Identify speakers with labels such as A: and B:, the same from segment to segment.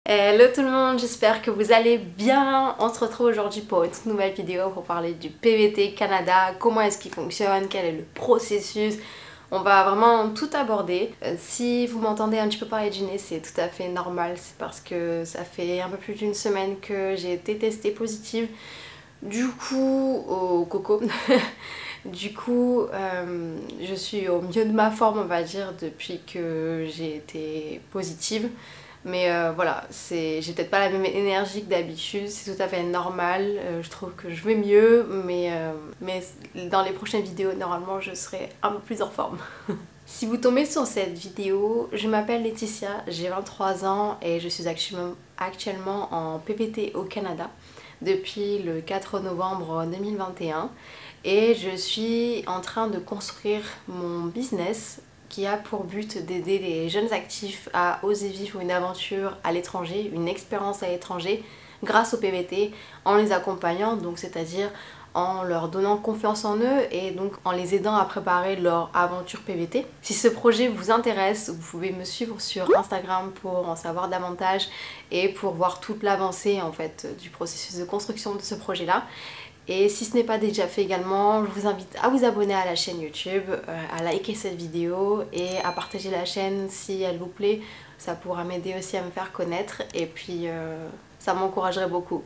A: Hello tout le monde, j'espère que vous allez bien. On se retrouve aujourd'hui pour une toute nouvelle vidéo pour parler du PVT Canada, comment est-ce qu'il fonctionne, quel est le processus. On va vraiment tout aborder. Si vous m'entendez un petit peu parler du nez, c'est tout à fait normal, c'est parce que ça fait un peu plus d'une semaine que j'ai été testée positive du coup au coco. Du coup, je suis au mieux de ma forme, on va dire, depuis que j'ai été positive. Mais voilà, j'ai peut-être pas la même énergie que d'habitude, c'est tout à fait normal. Je trouve que je vais mieux, mais dans les prochaines vidéos, normalement, je serai un peu plus en forme. Si vous tombez sur cette vidéo, je m'appelle Laetitia, j'ai 23 ans et je suis actuellement en PVT au Canada depuis le 4 novembre 2021 et je suis en train de construire mon business qui a pour but d'aider les jeunes actifs à oser vivre une aventure à l'étranger, une expérience à l'étranger grâce au PVT en les accompagnant, donc c'est-à-dire en leur donnant confiance en eux et donc en les aidant à préparer leur aventure PVT. Si ce projet vous intéresse, vous pouvez me suivre sur Instagram pour en savoir davantage et pour voir toute l'avancée en fait du processus de construction de ce projet-là. Et si ce n'est pas déjà fait également, je vous invite à vous abonner à la chaîne YouTube, à liker cette vidéo et à partager la chaîne si elle vous plaît. Ça pourra m'aider aussi à me faire connaître et puis ça m'encouragerait beaucoup.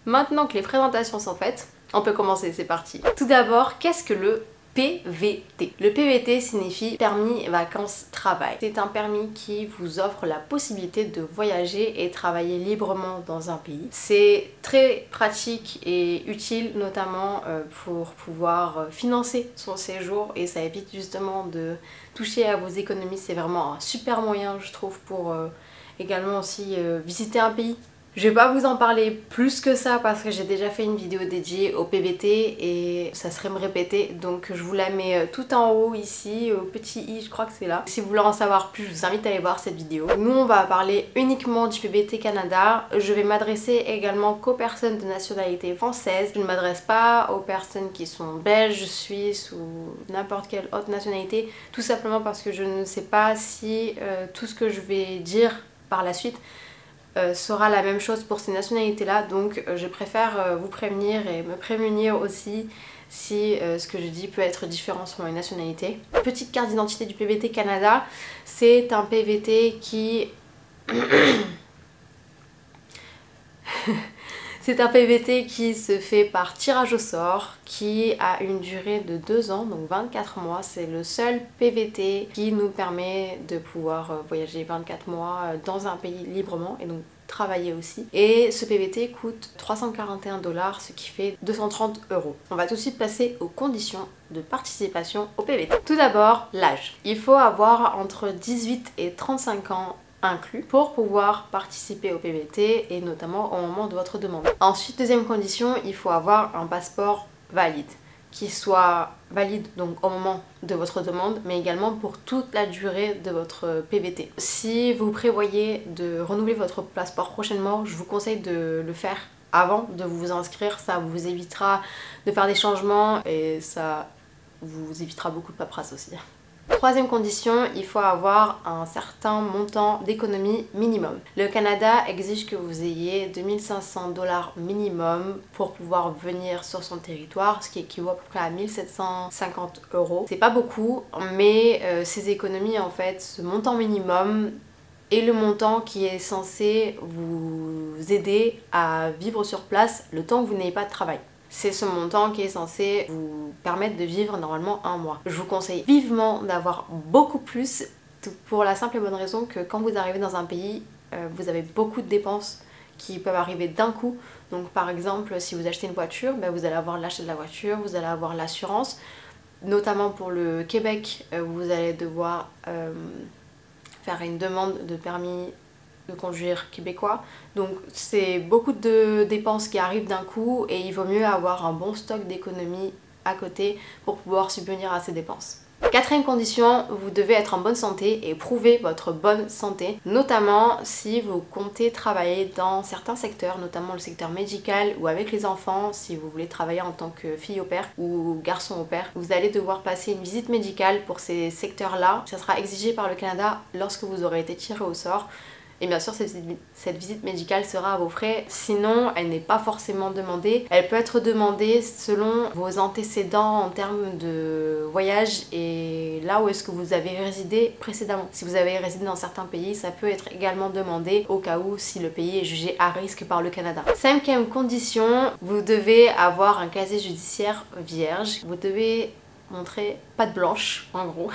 A: Maintenant que les présentations sont faites, on peut commencer, c'est parti. Tout d'abord, qu'est-ce que le PVT? Le PVT signifie permis vacances travail. C'est un permis qui vous offre la possibilité de voyager et travailler librement dans un pays. C'est très pratique et utile notamment pour pouvoir financer son séjour et ça évite justement de toucher à vos économies. C'est vraiment un super moyen je trouve pour également aussi visiter un pays. Je vais pas vous en parler plus que ça parce que j'ai déjà fait une vidéo dédiée au PVT et ça serait me répéter, donc je vous la mets tout en haut ici, au petit i, je crois que c'est là. Si vous voulez en savoir plus, je vous invite à aller voir cette vidéo. Nous on va parler uniquement du PVT Canada. Je vais m'adresser également qu'aux personnes de nationalité française. Je ne m'adresse pas aux personnes qui sont belges, suisses ou n'importe quelle autre nationalité, tout simplement parce que je ne sais pas si tout ce que je vais dire par la suite sera la même chose pour ces nationalités là, donc je préfère vous prévenir et me prémunir aussi si ce que je dis peut être différent selon les nationalités. Petite carte d'identité du PVT Canada, c'est un PVT qui... C'est un PVT qui se fait par tirage au sort, qui a une durée de 2 ans, donc 24 mois. C'est le seul PVT qui nous permet de pouvoir voyager 24 mois dans un pays librement et donc travailler aussi. Et ce PVT coûte 341 $, ce qui fait 230 €. On va tout de suite passer aux conditions de participation au PVT. Tout d'abord, l'âge. Il faut avoir entre 18 et 35 ans inclus pour pouvoir participer au PVT et notamment au moment de votre demande. Ensuite, deuxième condition, il faut avoir un passeport valide qui soit valide donc au moment de votre demande mais également pour toute la durée de votre PVT. Si vous prévoyez de renouveler votre passeport prochainement, je vous conseille de le faire avant de vous inscrire, ça vous évitera de faire des changements et ça vous évitera beaucoup de paperasse aussi. Troisième condition, il faut avoir un certain montant d'économie minimum. Le Canada exige que vous ayez 2500 $ minimum pour pouvoir venir sur son territoire, ce qui équivaut à peu près à 1750 €. C'est pas beaucoup, mais ces économies en fait, ce montant minimum est le montant qui est censé vous aider à vivre sur place le temps que vous n'ayez pas de travail. C'est ce montant qui est censé vous permettre de vivre normalement un mois. Je vous conseille vivement d'avoir beaucoup plus pour la simple et bonne raison que quand vous arrivez dans un pays, vous avez beaucoup de dépenses qui peuvent arriver d'un coup. Donc par exemple, si vous achetez une voiture, vous allez avoir l'achat de la voiture, vous allez avoir l'assurance. Notamment pour le Québec, vous allez devoir faire une demande de permis de conduire québécois, donc c'est beaucoup de dépenses qui arrivent d'un coup et il vaut mieux avoir un bon stock d'économies à côté pour pouvoir subvenir à ces dépenses. Quatrième condition, vous devez être en bonne santé et prouver votre bonne santé, notamment si vous comptez travailler dans certains secteurs, notamment le secteur médical ou avec les enfants. Si vous voulez travailler en tant que fille au pair ou garçon au pair, vous allez devoir passer une visite médicale pour ces secteurs-là. Ça sera exigé par le Canada lorsque vous aurez été tiré au sort. Et bien sûr, cette visite médicale sera à vos frais. Sinon, elle n'est pas forcément demandée. Elle peut être demandée selon vos antécédents en termes de voyage et là où est-ce que vous avez résidé précédemment. Si vous avez résidé dans certains pays, ça peut être également demandé au cas où si le pays est jugé à risque par le Canada. Cinquième condition, vous devez avoir un casier judiciaire vierge. Vous devez montrer patte blanche en gros.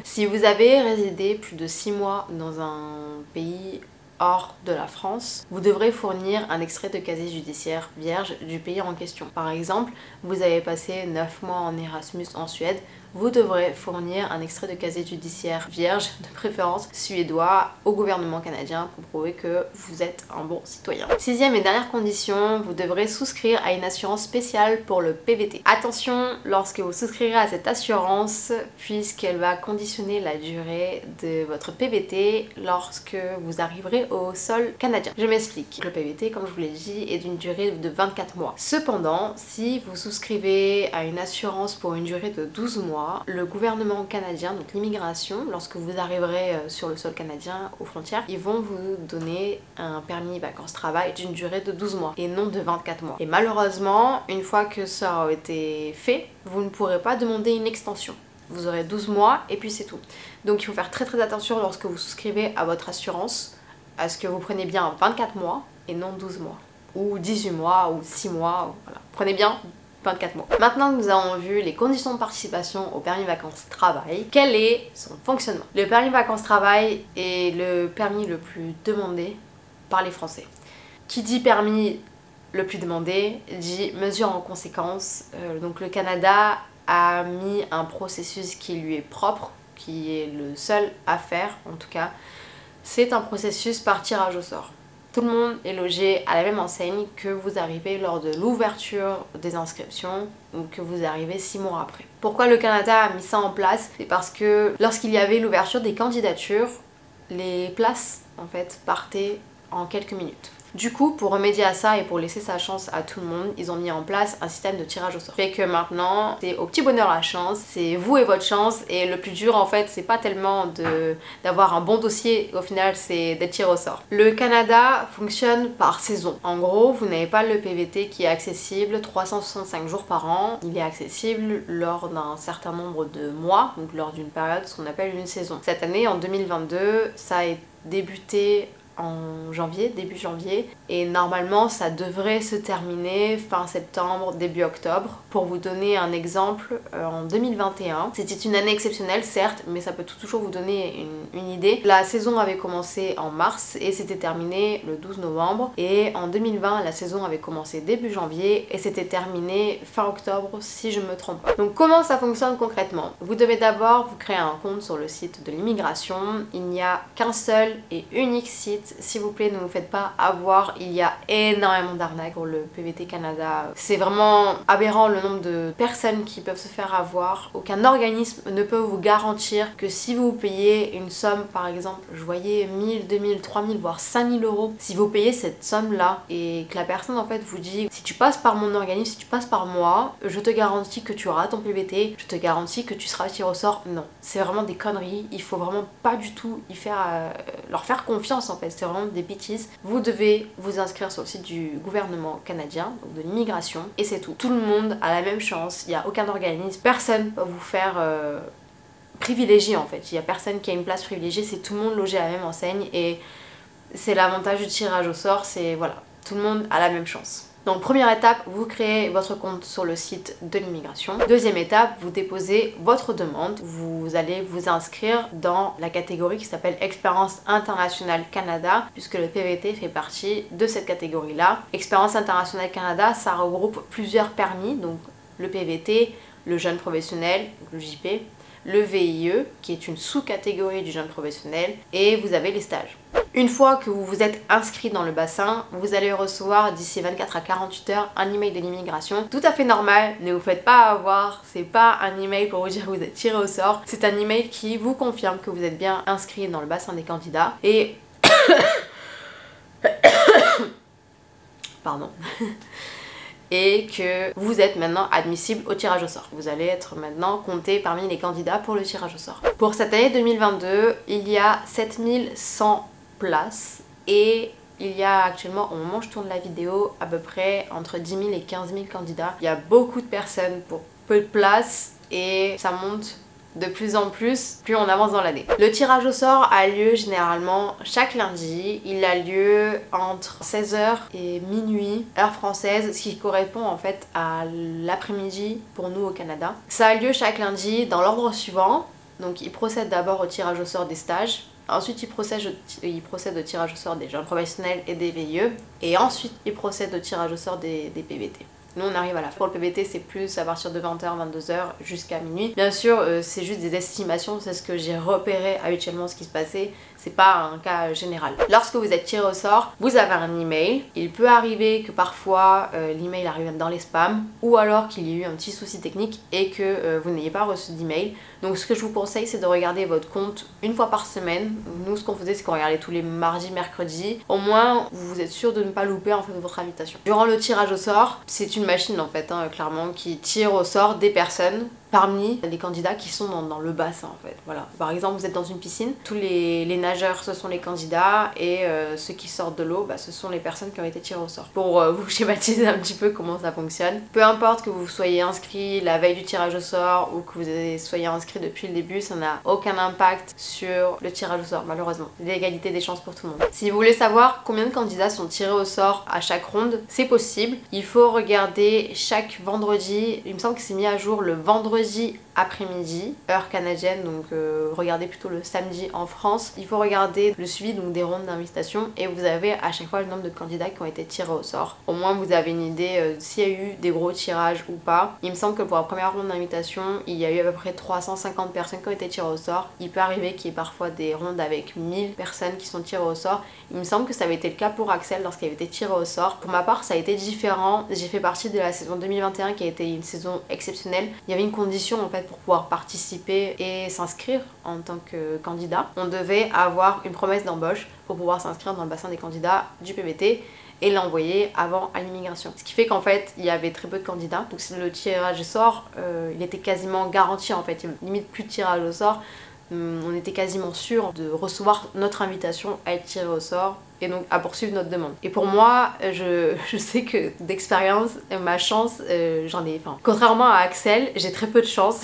A: Si vous avez résidé plus de 6 mois dans un pays hors de la France, vous devrez fournir un extrait de casier judiciaire vierge du pays en question. Par exemple, vous avez passé 9 mois en Erasmus en Suède, vous devrez fournir un extrait de casier judiciaire vierge, de préférence suédois, au gouvernement canadien pour prouver que vous êtes un bon citoyen. Sixième et dernière condition, vous devrez souscrire à une assurance spéciale pour le PVT. Attention lorsque vous souscrirez à cette assurance, puisqu'elle va conditionner la durée de votre PVT lorsque vous arriverez au sol canadien. Je m'explique. Le PVT, comme je vous l'ai dit, est d'une durée de 24 mois. Cependant, si vous souscrivez à une assurance pour une durée de 12 mois, le gouvernement canadien, donc l'immigration, lorsque vous arriverez sur le sol canadien aux frontières, ils vont vous donner un permis vacances-travail d'une durée de 12 mois et non de 24 mois. Et malheureusement, une fois que ça a été fait, vous ne pourrez pas demander une extension. Vous aurez 12 mois et puis c'est tout. Donc il faut faire très attention lorsque vous souscrivez à votre assurance à ce que vous preniez bien 24 mois et non 12 mois. Ou 18 mois ou 6 mois, voilà. Prenez bien 24 mois. Maintenant que nous avons vu les conditions de participation au permis vacances-travail, quel est son fonctionnement? Le permis vacances-travail est le permis le plus demandé par les Français. Qui dit permis le plus demandé dit mesure en conséquence. Donc le Canada a mis un processus qui lui est propre, qui est le seul à faire en tout cas. C'est un processus par tirage au sort. Tout le monde est logé à la même enseigne que vous arrivez lors de l'ouverture des inscriptions ou que vous arrivez 6 mois après. Pourquoi le Canada a mis ça en place? C'est parce que lorsqu'il y avait l'ouverture des candidatures, les places en fait partaient en quelques minutes. Du coup, pour remédier à ça et pour laisser sa chance à tout le monde, ils ont mis en place un système de tirage au sort. Fait que maintenant, c'est au petit bonheur la chance, c'est vous et votre chance, et le plus dur en fait, c'est pas tellement d'avoir un bon dossier, au final c'est d'être tiré au sort. Le Canada fonctionne par saison. En gros, vous n'avez pas le PVT qui est accessible 365 jours par an, il est accessible lors d'un certain nombre de mois, donc lors d'une période, ce qu'on appelle une saison. Cette année, en 2022, ça a débuté en janvier, début janvier, et normalement ça devrait se terminer fin septembre, début octobre. Pour vous donner un exemple, en 2021, c'était une année exceptionnelle certes, mais ça peut toujours vous donner une idée. La saison avait commencé en mars et s'était terminée le 12 novembre, et en 2020 la saison avait commencé début janvier et s'était terminée fin octobre si je me trompe pas. Donc comment ça fonctionne concrètement? Vous devez d'abord vous créer un compte sur le site de l'immigration. Il n'y a qu'un seul et unique site. S'il vous plaît, ne vous faites pas avoir, il y a énormément d'arnaques pour le PVT Canada. C'est vraiment aberrant le nombre de personnes qui peuvent se faire avoir. Aucun organisme ne peut vous garantir que si vous payez une somme, par exemple, je voyais 1000, 2000, 3000, voire 5000 euros, si vous payez cette somme-là et que la personne en fait vous dit si tu passes par mon organisme, si tu passes par moi, je te garantis que tu auras ton PVT, je te garantis que tu seras tiré au sort. Non, c'est vraiment des conneries, il faut vraiment pas du tout leur faire confiance en fait. C'est vraiment des bêtises. Vous devez vous inscrire sur le site du gouvernement canadien, donc de l'immigration, et c'est tout. Tout le monde a la même chance, il n'y a aucun organisme, personne va vous faire privilégier en fait. Il n'y a personne qui a une place privilégiée, c'est tout le monde logé à la même enseigne, et c'est l'avantage du tirage au sort, c'est voilà, tout le monde a la même chance. Donc première étape, vous créez votre compte sur le site de l'immigration. Deuxième étape, vous déposez votre demande. Vous allez vous inscrire dans la catégorie qui s'appelle Expérience Internationale Canada, puisque le PVT fait partie de cette catégorie-là. Expérience Internationale Canada, ça regroupe plusieurs permis, donc le PVT, le jeune professionnel, le JP, le VIE, qui est une sous-catégorie du jeune professionnel, et vous avez les stages. Une fois que vous vous êtes inscrit dans le bassin, vous allez recevoir d'ici 24 à 48 heures un email de l'immigration. Tout à fait normal, ne vous faites pas avoir, c'est pas un email pour vous dire que vous êtes tiré au sort, c'est un email qui vous confirme que vous êtes bien inscrit dans le bassin des candidats et... Pardon. Et que vous êtes maintenant admissible au tirage au sort. Vous allez être maintenant compté parmi les candidats pour le tirage au sort. Pour cette année 2022, il y a 7100 places et il y a actuellement, au moment où je tourne la vidéo, à peu près entre 10 000 et 15 000 candidats. Il y a beaucoup de personnes pour peu de places et ça monte de plus en plus on avance dans l'année. Le tirage au sort a lieu généralement chaque lundi. Il a lieu entre 16h et minuit, heure française, ce qui correspond en fait à l'après-midi pour nous au Canada. Ça a lieu chaque lundi dans l'ordre suivant. Donc il procède d'abord au tirage au sort des stages. Ensuite, il procède au tirage au sort des jeunes professionnels et des VIE. Et ensuite, il procède au tirage au sort des PVT. Nous on arrive à la fin. Pour le PVT c'est plus à partir de 20h, 22h jusqu'à minuit. Bien sûr c'est juste des estimations, c'est ce que j'ai repéré habituellement ce qui se passait. C'est pas un cas général. Lorsque vous êtes tiré au sort, vous avez un email. Il peut arriver que parfois l'email arrive dans les spams ou alors qu'il y ait eu un petit souci technique et que vous n'ayez pas reçu d'email. Donc ce que je vous conseille c'est de regarder votre compte une fois par semaine. Nous ce qu'on faisait c'est qu'on regardait tous les mardis, mercredis. Au moins vous êtes sûr de ne pas louper en fait votre invitation. Durant le tirage au sort, c'est une machine en fait clairement qui tire au sort des personnes parmi les candidats qui sont dans le bassin en fait. Voilà. Par exemple vous êtes dans une piscine, tous les nageurs ce sont les candidats et ceux qui sortent de l'eau ce sont les personnes qui ont été tirées au sort. Pour vous schématiser un petit peu comment ça fonctionne. Peu importe que vous soyez inscrit la veille du tirage au sort ou que vous soyez inscrit depuis le début, ça n'a aucun impact sur le tirage au sort malheureusement. L'égalité des chances pour tout le monde. Si vous voulez savoir combien de candidats sont tirés au sort à chaque ronde, c'est possible. Il faut regarder chaque vendredi, il me semble que c'est mis à jour le vendredi après-midi, heure canadienne, donc regardez plutôt le samedi en France. Il faut regarder le suivi donc des rondes d'invitation et vous avez à chaque fois le nombre de candidats qui ont été tirés au sort. Au moins vous avez une idée s'il y a eu des gros tirages ou pas. Il me semble que pour la première ronde d'invitation, il y a eu à peu près 350 personnes qui ont été tirées au sort. Il peut arriver qu'il y ait parfois des rondes avec 1000 personnes qui sont tirées au sort. Il me semble que ça avait été le cas pour Axel lorsqu'il avait été tiré au sort. Pour ma part ça a été différent. J'ai fait partie de la saison 2021 qui a été une saison exceptionnelle. Il y avait une condition en fait pour pouvoir participer et s'inscrire en tant que candidat. On devait avoir une promesse d'embauche pour pouvoir s'inscrire dans le bassin des candidats du PVT et l'envoyer avant à l'immigration. Ce qui fait qu'en fait il y avait très peu de candidats, donc le tirage au sort il était quasiment garanti en fait, il y avait limite plus de tirage au sort. On était quasiment sûr de recevoir notre invitation à être tiré au sort et donc à poursuivre notre demande. Et pour moi, je sais que d'expérience, ma chance, j'en ai... Enfin, contrairement à Axel, j'ai très peu de chance.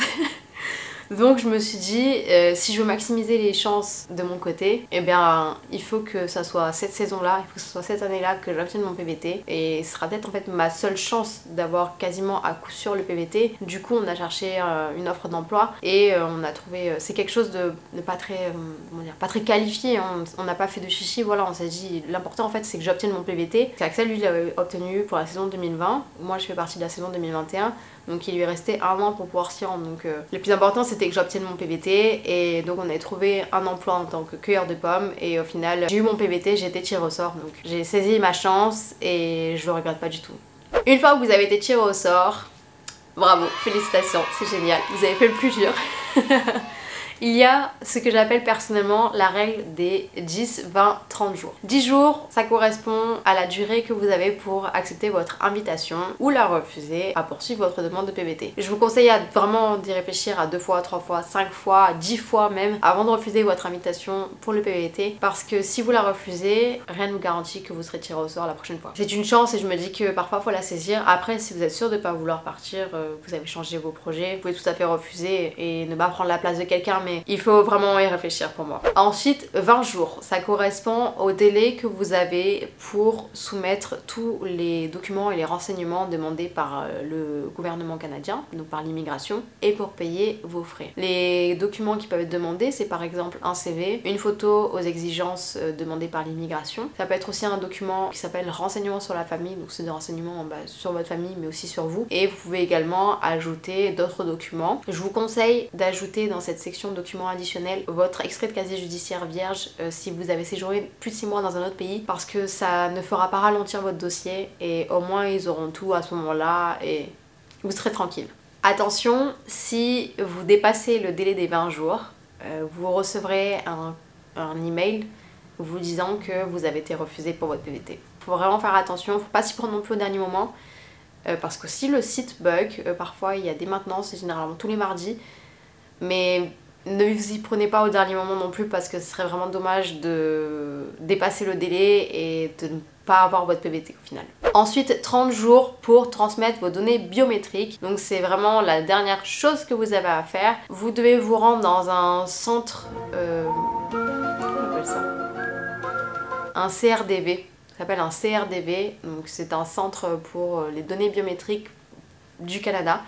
A: Donc je me suis dit, si je veux maximiser les chances de mon côté, eh bien il faut que ça soit cette saison-là, il faut que ce soit cette année-là que j'obtienne mon PVT. Et ce sera peut-être en fait ma seule chance d'avoir quasiment à coup sûr le PVT. Du coup on a cherché une offre d'emploi et on a trouvé, c'est quelque chose de pas très, comment dire, pas très qualifié, hein. On n'a pas fait de chichi, voilà, on s'est dit, l'important en fait c'est que j'obtienne mon PVT. Axel lui l'avait obtenu pour la saison 2020, moi je fais partie de la saison 2021. Donc il lui restait un an pour pouvoir s'y rendre. Donc le plus important c'était que j'obtienne mon PVT et donc on avait trouvé un emploi en tant que cueilleur de pommes et au final j'ai eu mon PVT, j'ai été tirée au sort. Donc j'ai saisi ma chance et je le regrette pas du tout. Une fois que vous avez été tiré au sort, bravo, félicitations, c'est génial, vous avez fait le plus dur. Il y a ce que j'appelle personnellement la règle des 10, 20, 30 jours. 10 jours, ça correspond à la durée que vous avez pour accepter votre invitation ou la refuser à poursuivre votre demande de PVT. Je vous conseille vraiment d'y réfléchir à 2 fois, 3 fois, 5 fois, 10 fois même avant de refuser votre invitation pour le PVT parce que si vous la refusez, rien ne vous garantit que vous serez tiré au sort la prochaine fois. C'est une chance et je me dis que parfois il faut la saisir. Après, si vous êtes sûr de ne pas vouloir partir, vous avez changé vos projets, vous pouvez tout à fait refuser et ne pas prendre la place de quelqu'un, mais il faut vraiment y réfléchir pour moi. Ensuite, 20 jours, ça correspond au délai que vous avez pour soumettre tous les documents et les renseignements demandés par le gouvernement canadien, donc par l'immigration, et pour payer vos frais. Les documents qui peuvent être demandés, c'est par exemple un CV, une photo aux exigences demandées par l'immigration. Ça peut être aussi un document qui s'appelle renseignements sur la famille, donc c'est des renseignements sur votre famille mais aussi sur vous. Et vous pouvez également ajouter d'autres documents. Je vous conseille d'ajouter dans cette section documents additionnels votre extrait de casier judiciaire vierge si vous avez séjourné plus de 6 mois dans un autre pays parce que ça ne fera pas ralentir votre dossier et au moins ils auront tout à ce moment-là et vous serez tranquille. Attention, si vous dépassez le délai des 20 jours, vous recevrez un email vous disant que vous avez été refusé pour votre PVT. Faut vraiment faire attention, faut pas s'y prendre non plus au dernier moment parce que si le site bug, parfois il y a des maintenances, c'est généralement tous les mardis, mais Ne vous y prenez pas au dernier moment non plus parce que ce serait vraiment dommage de dépasser le délai et de ne pas avoir votre PVT au final. Ensuite, 30 jours pour transmettre vos données biométriques. Donc c'est vraiment la dernière chose que vous avez à faire. Vous devez vous rendre dans un centre... comment on appelle ça ? Un CRDV. Ça s'appelle un CRDV. Donc c'est un centre pour les données biométriques du Canada.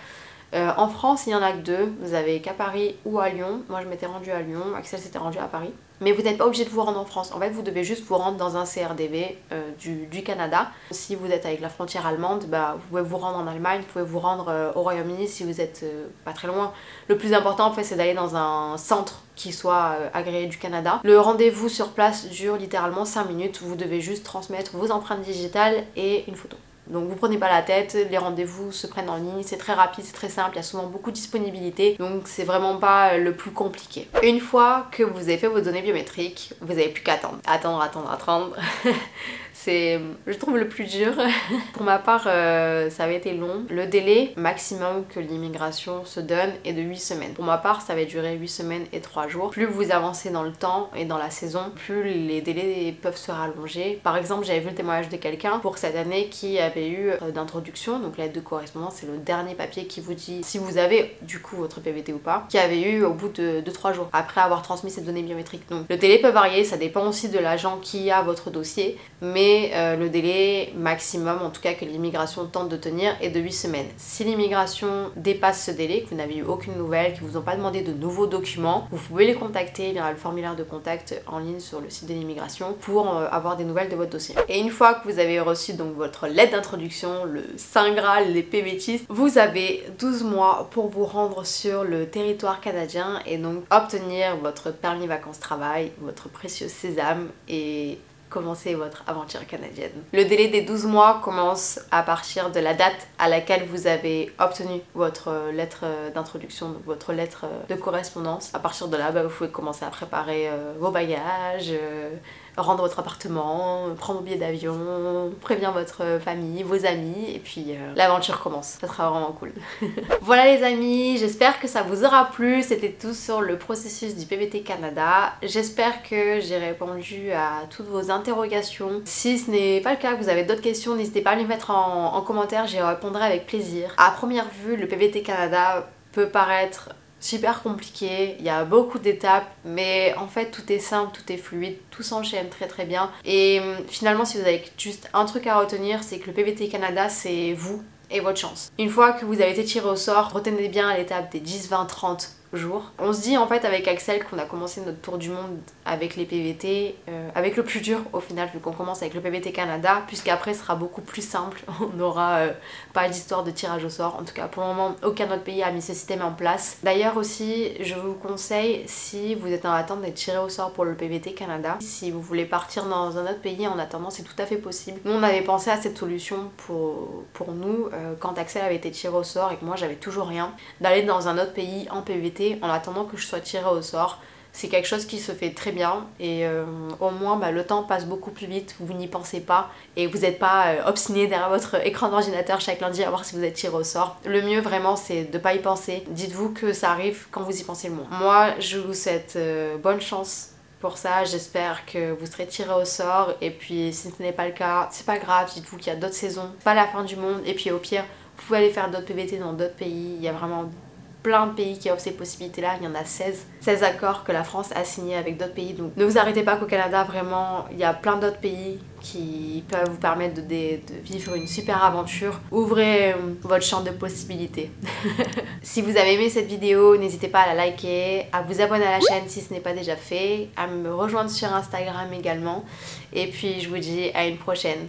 A: En France, il n'y en a que 2, vous avez qu'à Paris ou à Lyon. Moi je m'étais rendue à Lyon, Axel s'était rendu à Paris. Mais vous n'êtes pas obligé de vous rendre en France, en fait vous devez juste vous rendre dans un CRDV du Canada. Si vous êtes avec la frontière allemande, bah, vous pouvez vous rendre en Allemagne, vous pouvez vous rendre au Royaume-Uni si vous êtes pas très loin. Le plus important en fait c'est d'aller dans un centre qui soit agréé du Canada. Le rendez-vous sur place dure littéralement 5 minutes, vous devez juste transmettre vos empreintes digitales et une photo. Donc vous prenez pas la tête, les rendez-vous se prennent en ligne, c'est très rapide, c'est très simple, il y a souvent beaucoup de disponibilité, donc c'est vraiment pas le plus compliqué. Une fois que vous avez fait vos données biométriques, vous n'avez plus qu'à attendre. Attendre. C'est, je trouve, le plus dur. Pour ma part, ça avait été long. Le délai maximum que l'immigration se donne est de 8 semaines. Pour ma part, ça avait duré 8 semaines et 3 jours. Plus vous avancez dans le temps et dans la saison, plus les délais peuvent se rallonger. Par exemple, j'avais vu le témoignage de quelqu'un pour cette année qui avait eu d'introduction, donc l'aide de correspondance, c'est le dernier papier qui vous dit si vous avez du coup votre PVT ou pas, qui avait eu au bout de 3 jours après avoir transmis ces données biométriques. Donc le délai peut varier, ça dépend aussi de l'agent qui a votre dossier, mais le délai maximum, en tout cas que l'immigration tente de tenir, est de 8 semaines. Si l'immigration dépasse ce délai, que vous n'avez eu aucune nouvelle, qu'ils vous ont pas demandé de nouveaux documents, vous pouvez les contacter via le formulaire de contact en ligne sur le site de l'immigration pour avoir des nouvelles de votre dossier. Et une fois que vous avez reçu donc votre lettre d'introduction, le Saint Graal, les PVTistes, vous avez 12 mois pour vous rendre sur le territoire canadien et donc obtenir votre permis vacances-travail, votre précieux sésame et commencer votre aventure canadienne. Le délai des 12 mois commence à partir de la date à laquelle vous avez obtenu votre lettre d'introduction, votre lettre de correspondance. À partir de là, vous pouvez commencer à préparer vos bagages, rendre votre appartement, prendre vos billets d'avion, prévenir votre famille, vos amis, et puis l'aventure commence. Ça sera vraiment cool. Voilà les amis, j'espère que ça vous aura plu. C'était tout sur le processus du PVT Canada. J'espère que j'ai répondu à toutes vos interrogations. Si ce n'est pas le cas, que vous avez d'autres questions, n'hésitez pas à les mettre en commentaire, j'y répondrai avec plaisir. À première vue, le PVT Canada peut paraître super compliqué, il y a beaucoup d'étapes, mais en fait tout est simple, tout est fluide, tout s'enchaîne très très bien. Et finalement, si vous avez juste un truc à retenir, c'est que le PVT Canada, c'est vous et votre chance. Une fois que vous avez été tiré au sort, retenez bien l'étape des 10, 20, 30 jours. On se dit en fait avec Axel qu'on a commencé notre tour du monde avec les PVT, avec le plus dur au final, vu qu'on commence avec le PVT Canada, puisqu'après ce sera beaucoup plus simple, on n'aura pas d'histoire de tirage au sort. En tout cas pour le moment aucun autre pays a mis ce système en place. D'ailleurs aussi je vous conseille, si vous êtes en attente d'être tiré au sort pour le PVT Canada, si vous voulez partir dans un autre pays en attendant, c'est tout à fait possible. Nous on avait pensé à cette solution pour nous quand Axel avait été tiré au sort et que moi j'avais toujours rien, d'aller dans un autre pays en PVT en attendant que je sois tirée au sort. C'est quelque chose qui se fait très bien et au moins le temps passe beaucoup plus vite, vous n'y pensez pas et vous n'êtes pas obstiné derrière votre écran d'ordinateur chaque lundi à voir si vous êtes tiré au sort. Le mieux vraiment c'est de ne pas y penser, dites-vous que ça arrive quand vous y pensez le moins. Moi je vous souhaite bonne chance pour ça, j'espère que vous serez tiré au sort et puis si ce n'est pas le cas, c'est pas grave, dites-vous qu'il y a d'autres saisons, c'est pas la fin du monde et puis au pire vous pouvez aller faire d'autres PVT dans d'autres pays, il y a vraiment plein de pays qui offrent ces possibilités là, il y en a 16 accords que la France a signés avec d'autres pays, donc ne vous arrêtez pas qu'au Canada vraiment il y a plein d'autres pays qui peuvent vous permettre de vivre une super aventure. Ouvrez votre champ de possibilités. Si vous avez aimé cette vidéo, n'hésitez pas à la liker, à vous abonner à la chaîne si ce n'est pas déjà fait, à me rejoindre sur Instagram également et puis je vous dis à une prochaine.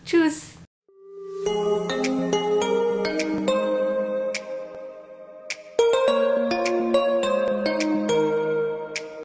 A: Tchuss!